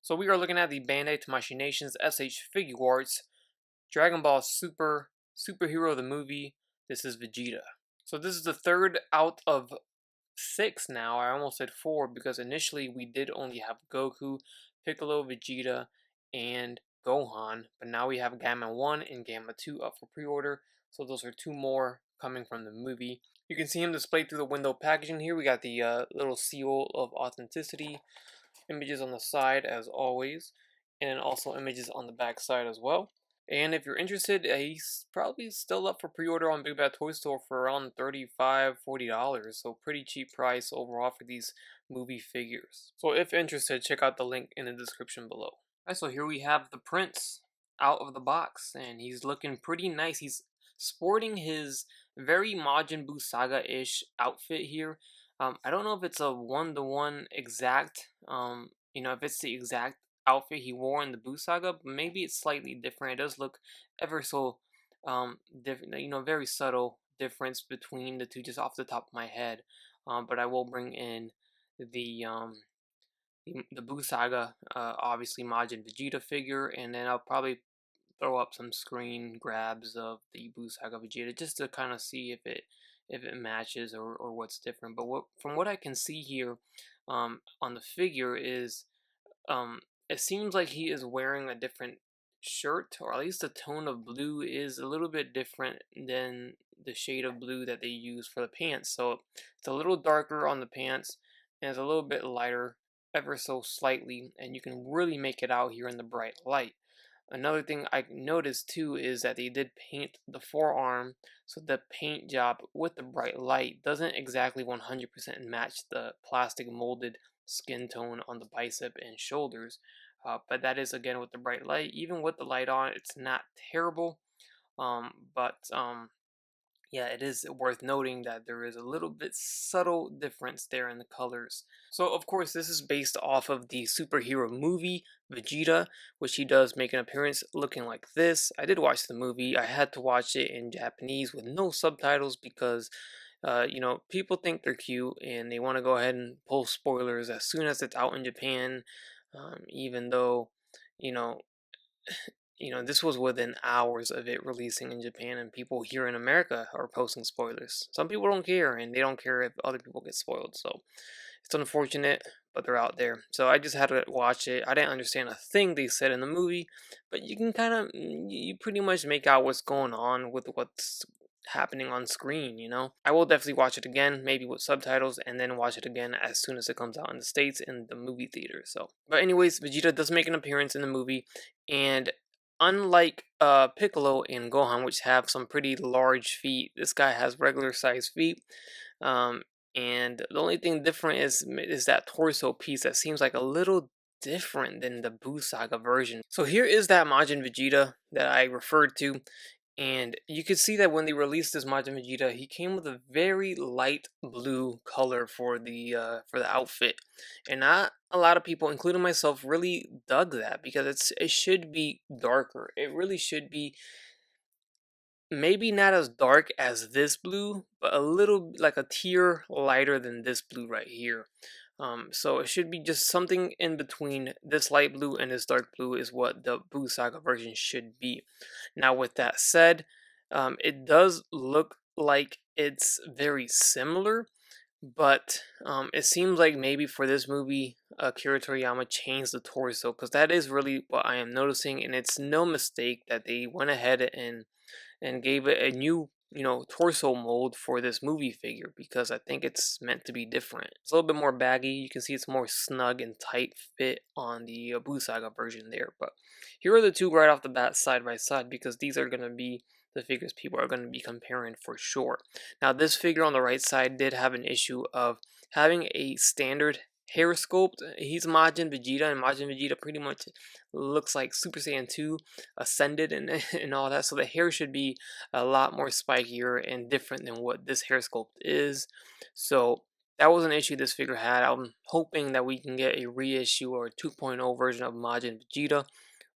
So we are looking at the Bandai Tamashii Nations SH Figuarts Dragon Ball Superhero the movie. This is Vegeta. So this is the third out of six now. I almost said four because initially we did only have Goku, Piccolo, Vegeta, and Gohan. But now we have Gamma 1 and Gamma 2 up for pre-order. So those are two more coming from the movie. You can see him displayed through the window packaging here. We got the little seal of authenticity, images on the side as always, and also images on the back side as well. And if you're interested, he's probably still up for pre-order on Big Bad Toy Store for around $35–40, so pretty cheap price overall for these movie figures. So if interested, check out the link in the description below. Alright, so here we have the Prince out of the box, and he's looking pretty nice. He's sporting his very Majin Buu Saga-ish outfit here. I don't know if it's a one-to-one exact, if it's the exact outfit he wore in the Buu Saga, but maybe it's slightly different. It does look ever so different, very subtle difference between the two just off the top of my head. But I will bring in the the Buu Saga, obviously Majin Vegeta figure, and then I'll probably throw up some screen grabs of the Buu Saga Vegeta just to kind of see if it matches or what's different. But from what I can see here on the figure is it seems like he is wearing a different shirt, or at least the tone of blue is a little bit different than the shade of blue that they use for the pants. So it's a little darker on the pants and it's a little bit lighter ever so slightly, and you can really make it out here in the bright light. Another thing I noticed too is that they did paint the forearm, so the paint job with the bright light doesn't exactly 100% match the plastic molded skin tone on the bicep and shoulders. But that is again with the bright light. Even with the light on, it's not terrible. But yeah, it is worth noting that there is a little bit subtle difference there in the colors. So of course this is based off of the superhero movie Vegeta, which he does make an appearance looking like this. I did watch the movie. I had to watch it in Japanese with no subtitles because people think they're cute and they want to go ahead and pull spoilers as soon as it's out in Japan, even though, you know, this was within hours of it releasing in Japan, and people here in America are posting spoilers. Some people don't care, and they don't care if other people get spoiled. So it's unfortunate, but they're out there. So I just had to watch it. I didn't understand a thing they said in the movie, but you can you pretty much make out what's going on with what's happening on screen. I will definitely watch it again, maybe with subtitles, and then watch it again as soon as it comes out in the States in the movie theater. But anyways, Vegeta does make an appearance in the movie, and unlike Piccolo and Gohan, which have some pretty large feet, this guy has regular sized feet. And the only thing different is that torso piece that seems like a little different than the Buu Saga version. So here is that Majin Vegeta that I referred to. And you can see that when they released this Majin Vegeta, he came with a very light blue color for the outfit, and not a lot of people, including myself, really dug that because it should be darker. It really should be maybe not as dark as this blue, but a little like a tier lighter than this blue right here. So it should be just something in between this light blue and this dark blue is what the Buu Saga version should be. Now with that said, it does look like it's very similar, but it seems like maybe for this movie, Akira Toriyama changed the torso, because that is really what I am noticing, and it's no mistake that they went ahead and gave it a new torso mold for this movie figure, because I think it's meant to be different. It's a little bit more baggy. You can see it's more snug and tight fit on the Buu Saga version there. But here are the two right off the bat side by side, because these are going to be the figures people are going to be comparing for sure. Now this figure on the right side did have an issue of having a standard hair sculpt. He's Majin Vegeta, and Majin Vegeta pretty much looks like Super Saiyan 2 ascended and, and all that, so the hair should be a lot more spikier and different than what this hair sculpt is. So that was an issue this figure had. I'm hoping that we can get a reissue or a 2.0 version of Majin Vegeta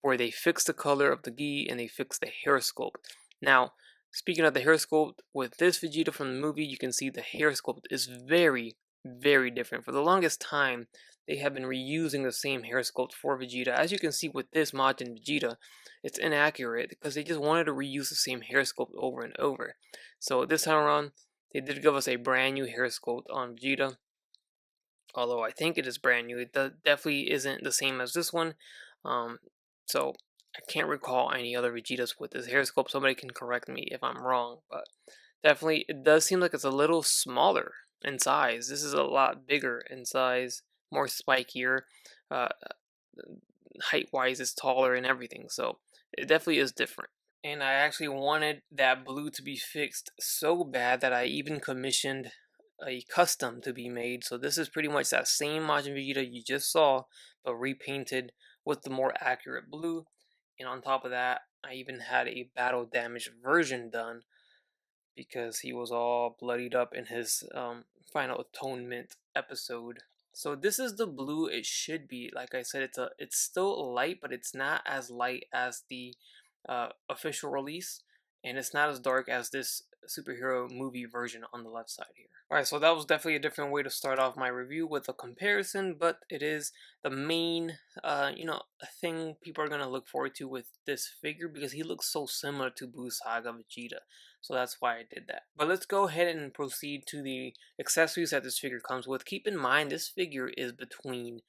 where they fix the color of the gi and they fix the hair sculpt. Now, speaking of the hair sculpt, with this Vegeta from the movie, you can see the hair sculpt is very, very different. For the longest time, they have been reusing the same hair sculpt for Vegeta. As you can see with this Majin Vegeta, it's inaccurate because they just wanted to reuse the same hair sculpt over and over. So this time around, they did give us a brand new hair sculpt on Vegeta. Although I think it is brand new, it definitely isn't the same as this one. Um, so I can't recall any other Vegetas with this hair sculpt. Somebody can correct me if I'm wrong, but definitely it does seem like it's a little smaller in size. This is a lot bigger in size, more spikier. Uh, Height-wise, it's taller and everything. So it definitely is different. And I actually wanted that blue to be fixed so bad that I even commissioned a custom to be made. So this is pretty much that same Majin Vegeta you just saw, but repainted with the more accurate blue. And on top of that, I even had a battle damaged version done because he was all bloodied up in his final atonement episode. So this is the blue it should be. Like I said, it's still light, but it's not as light as the official release, and it's not as dark as this superhero movie version on the left side here. Alright, so that was definitely a different way to start off my review with a comparison, but it is the main, thing people are going to look forward to with this figure because he looks so similar to Buu Saga Vegeta. So that's why I did that. But let's go ahead and proceed to the accessories that this figure comes with. Keep in mind, this figure is between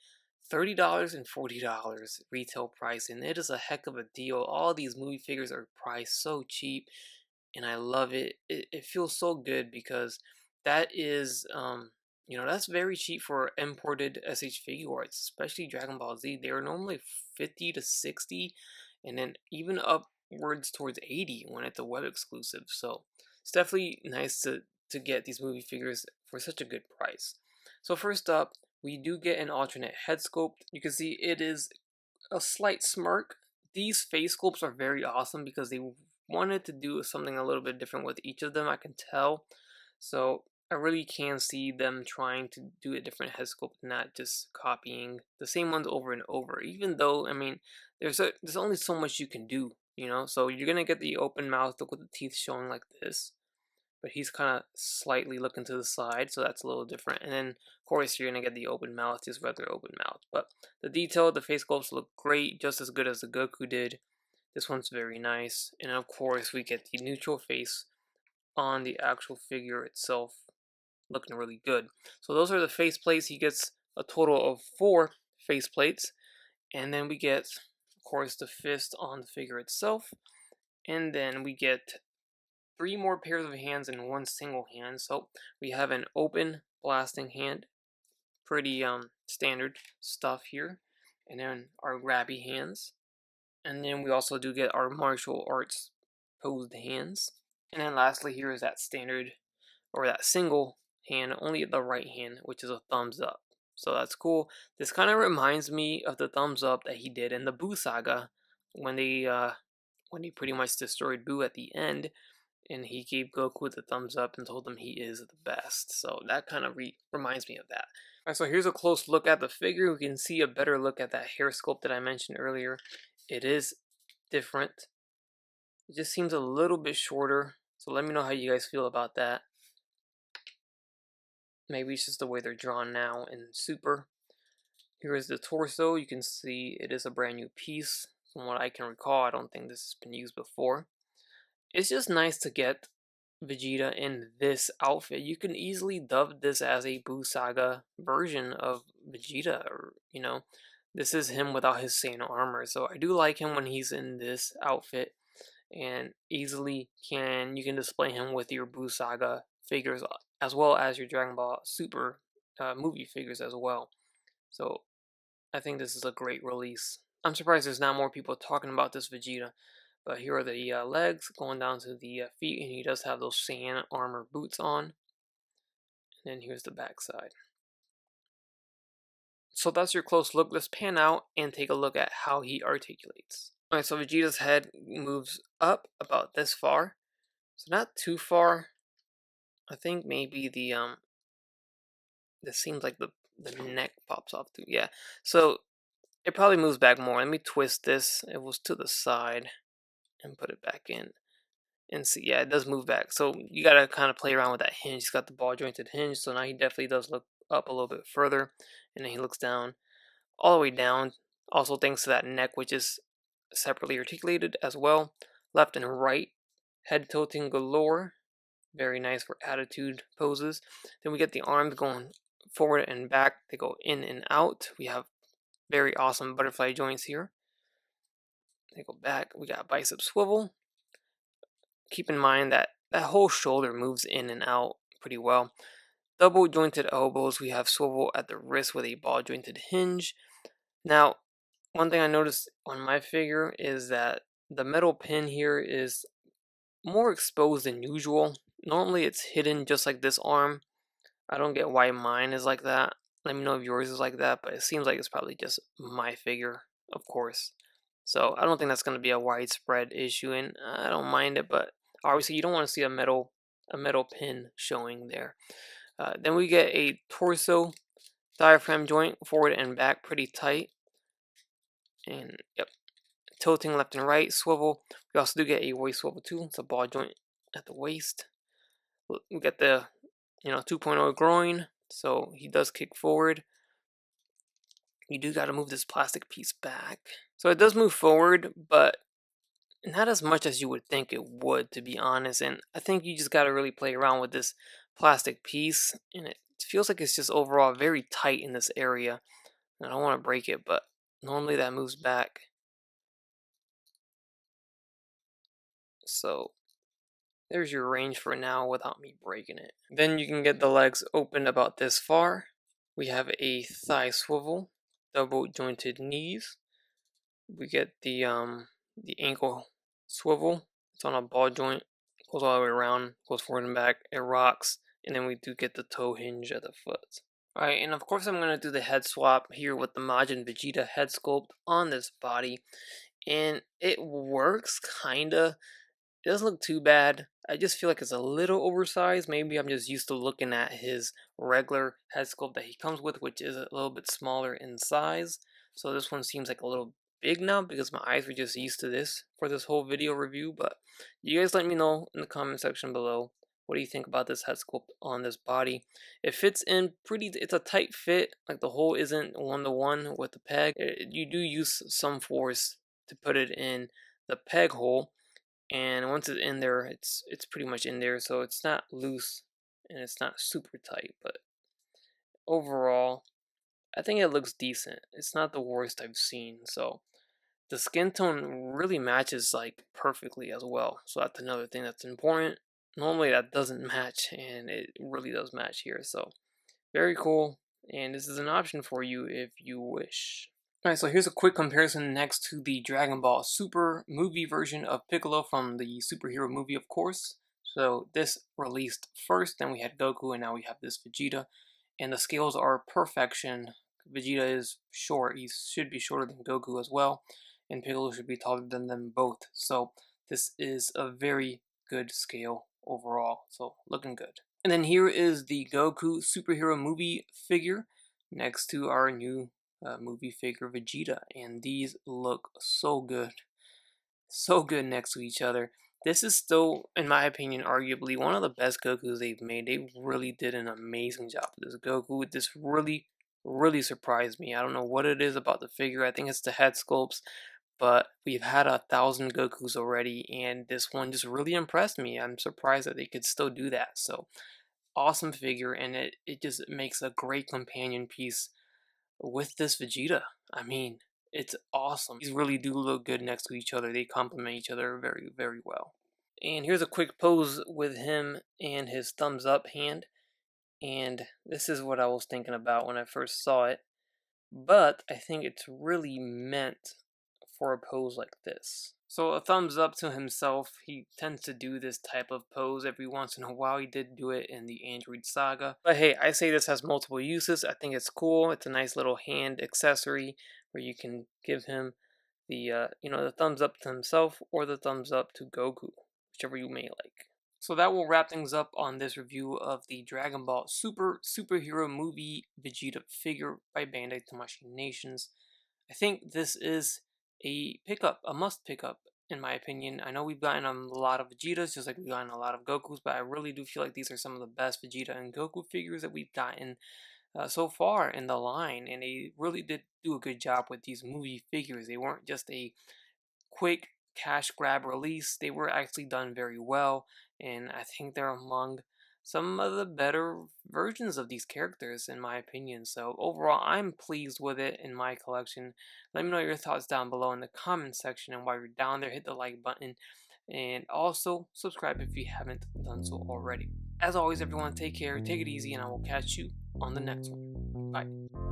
$30 and $40 retail price, and it is a heck of a deal. All these movie figures are priced so cheap, and I love it. It feels so good because that is, that's very cheap for imported SH Figuarts, especially Dragon Ball Z. They are normally 50 to 60, and then even upwards towards 80 when it's a web exclusive. So it's definitely nice to get these movie figures for such a good price. So first up, we do get an alternate head sculpt. You can see it is a slight smirk. These face sculpts are very awesome because they wanted to do something a little bit different with each of them, I can tell. So I really can see them trying to do a different head sculpt, not just copying the same ones over and over. Even though, I mean, there's only so much you can do, So you're gonna get the open mouth, look with the teeth showing like this, but he's kind of slightly looking to the side, so that's a little different. And then, of course, you're going to get the open mouth, just regular open mouth. But the detail, the face sculpts look great, just as good as the Goku did. This one's very nice. And of course, we get the neutral face on the actual figure itself, looking really good. So those are the face plates. He gets a total of 4 face plates. And then we get, of course, the fist on the figure itself. And then we get 3 more pairs of hands and 1 single hand. So we have an open blasting hand, pretty standard stuff here, and then our grabby hands, and then we also do get our martial arts posed hands, and then lastly here is that standard, or that single hand, only the right hand, which is a thumbs up. So that's cool. This kind of reminds me of the thumbs up that he did in the Buu Saga when he pretty much destroyed Buu at the end, and he gave Goku the thumbs up and told him he is the best. So that kind of reminds me of that. Alright, so here's a close look at the figure. We can see a better look at that hair sculpt that I mentioned earlier. It is different. It just seems a little bit shorter. So let me know how you guys feel about that. Maybe it's just the way they're drawn now in Super. Here is the torso. You can see it is a brand new piece. From what I can recall, I don't think this has been used before. It's just nice to get Vegeta in this outfit. You can easily dub this as a Buu Saga version of Vegeta, or this is him without his Saiyan armor. So I do like him when he's in this outfit, and easily you can display him with your Buu Saga figures as well as your Dragon Ball Super movie figures as well. So I think this is a great release. I'm surprised there's not more people talking about this Vegeta. But here are the legs going down to the feet, and he does have those Saiyan armor boots on. And then here's the back side. So that's your close look. Let's pan out and take a look at how he articulates. Alright, so Vegeta's head moves up about this far. So not too far. I think maybe this seems like the neck pops off too. Yeah. So it probably moves back more. Let me twist this. It was to the side. And put it back in, and see, yeah, it does move back. So you gotta kind of play around with that hinge. He's got the ball jointed hinge, so now he definitely does look up a little bit further, and then he looks down, all the way down. Also thanks to that neck, which is separately articulated as well. Left and right, head tilting galore. Very nice for attitude poses. Then we get the arms going forward and back. They go in and out. We have very awesome butterfly joints here. They go back. We got bicep swivel. Keep in mind that that whole shoulder moves in and out pretty well. Double jointed elbows. We have swivel at the wrist with a ball jointed hinge. Now, one thing I noticed on my figure is that the metal pin here is more exposed than usual. Normally it's hidden just like this arm. I don't get why mine is like that. Let me know if yours is like that, but it seems like it's probably just my figure, of course. So I don't think that's going to be a widespread issue, and I don't mind it, but obviously you don't want to see a metal pin showing there. Then we get a torso diaphragm joint, forward and back, pretty tight. And yep, tilting left and right, swivel. We also do get a waist swivel too. It's a ball joint at the waist. We get the 2.0 groin, so he does kick forward. You do got to move this plastic piece back. So it does move forward, but not as much as you would think it would, to be honest. And I think you just got to really play around with this plastic piece, and it feels like it's just overall very tight in this area. I don't want to break it, but normally that moves back. So there's your range for now without me breaking it. Then you can get the legs open about this far. We have a thigh swivel, double jointed knees. We get the ankle swivel. It's on a ball joint, goes all the way around, goes forward and back, it rocks, and then we do get the toe hinge at the foot. Alright, and of course I'm going to do the head swap here with the Majin Vegeta head sculpt on this body, and it works, kinda. It doesn't look too bad. I just feel like it's a little oversized. Maybe I'm just used to looking at his regular head sculpt that he comes with, which is a little bit smaller in size. So this one seems like a little big now because my eyes were just used to this for this whole video review. But you guys let me know in the comment section below. What do you think about this head sculpt on this body? It fits in pretty, it's a tight fit. Like the hole isn't one-to-one with the peg. You do use some force to put it in the peg hole. And once it's in there, it's pretty much in there, so it's not loose and it's not super tight, but overall I think it looks decent. It's not the worst I've seen. So the skin tone really matches like perfectly as well, so that's another thing that's important. Normally that doesn't match, and it really does match here. So very cool, and this is an option for you if you wish. Alright, so here's a quick comparison next to the Dragon Ball Super movie version of Piccolo from the superhero movie, of course. So this released first, then we had Goku, and now we have this Vegeta. And the scales are perfection. Vegeta is short, he should be shorter than Goku as well, and Piccolo should be taller than them both. So this is a very good scale overall, so looking good. And then here is the Goku superhero movie figure next to our new movie figure Vegeta, and these look so good next to each other. This is still, in my opinion, arguably one of the best Gokus they've made. They really did an amazing job with this Goku. This really surprised me. I don't know what it is about the figure. I think it's the head sculpts, but we've had 1,000 Gokus already, and this one just really impressed me. I'm surprised that they could still do that. So awesome figure, and it just makes a great companion piece with this Vegeta. I mean, it's awesome. These really do look good next to each other. They complement each other very well. And here's a quick pose with him and his thumbs up hand. And this is what I was thinking about when I first saw it. But I think it's really meant for a pose like this. So a thumbs up to himself. He tends to do this type of pose every once in a while. He did do it in the Android Saga. But hey, I say this has multiple uses. I think it's cool. It's a nice little hand accessory where you can give him the the thumbs up to himself or the thumbs up to Goku, whichever you may like. So that will wrap things up on this review of the Dragon Ball superhero movie Vegeta figure by Bandai Tamashii Nations. I think this is a must pick up, in my opinion. I know we've gotten a lot of Vegetas, just like we've gotten a lot of Gokus, but I really do feel like these are some of the best Vegeta and Goku figures that we've gotten so far in the line, and they really did do a good job with these movie figures. They weren't just a quick cash grab release. They were actually done very well, and I think they're among some of the better versions of these characters in my opinion. So overall, I'm pleased with it in my collection. Let me know your thoughts down below in the comment section, and while you're down there, hit the like button and also subscribe if you haven't done so already. As always, everyone, take care, take it easy, and I will catch you on the next one. Bye.